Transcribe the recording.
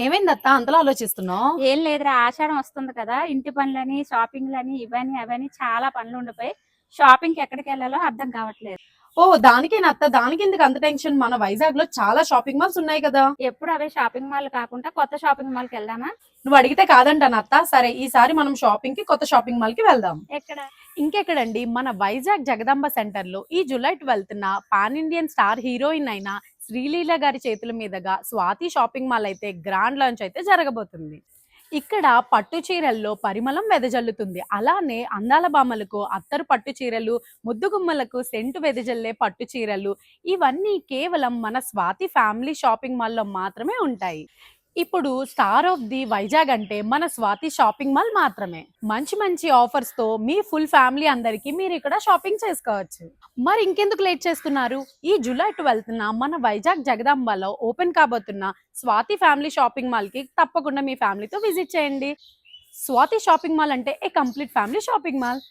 ఏమైంది అత్త అంతలా ఆలోచిస్తున్నావు? ఏం లేదురా, ఆషాఢం వస్తుంది కదా, ఇంటి పనులని షాపింగ్లని ఇవని అవని చాలా పనులు ఉండిపోయి షాపింగ్కి ఎక్కడికి వెళ్ళాలో అర్థం కావట్లేదు. ఓ దానికేనా అత్త, దానికి ఎందుకు అంత టెన్షన్? మన వైజాగ్ లో చాలా షాపింగ్ మాల్స్ ఉన్నాయి కదా. ఎప్పుడు అవే షాపింగ్ మాల్ కాకుండా కొత్త షాపింగ్ మాల్కి వెళ్దామా? నువ్వు అడిగితే కాదంటాను అత్త. సరే ఈసారి మనం షాపింగ్ కి కొత్త షాపింగ్ మాల్ కి వెళ్దాం. ఎక్కడ? ఇంకెక్కడండి, మన వైజాగ్ జగదాంబ సెంటర్ లో ఈ జూలై 12న పాన్ ఇండియన్ స్టార్ హీరోయిన్ అయిన శ్రీలీల గారి చేతుల మీదుగా స్వాతి షాపింగ్ మాల్ అయితే గ్రాండ్ లాంచ్ అయితే జరగబోతుంది. ఇక్కడ పట్టు చీరల్లో పరిమళం వెదజల్లుతుంది. అలానే అందాల బామ్మలకు అత్తరు పట్టు చీరలు, ముద్దుగుమ్మలకు సెంటు వెదజల్లే పట్టు చీరలు, ఇవన్నీ కేవలం మన స్వాతి ఫ్యామిలీ షాపింగ్ మాల్లో మాత్రమే ఉంటాయి. ఇప్పుడు స్టార్ ఆఫ్ ది వైజాగ్ అంటే మన స్వాతి షాపింగ్ మాల్ మాత్రమే. మంచి మంచి ఆఫర్స్ తో మీ ఫుల్ ఫ్యామిలీ అందరికి మీరు ఇక్కడ షాపింగ్ చేసుకోవచ్చు. మరి ఇంకెందుకు లేట్ చేస్తున్నారు? ఈ జూలై 12న మన వైజాగ్ జగదాంబలో ఓపెన్ కాబోతున్న స్వాతి ఫ్యామిలీ షాపింగ్ మాల్ కి తప్పకుండా మీ ఫ్యామిలీతో విజిట్ చేయండి. స్వాతి షాపింగ్ మాల్ అంటే ఏ కంప్లీట్ ఫ్యామిలీ షాపింగ్ మాల్.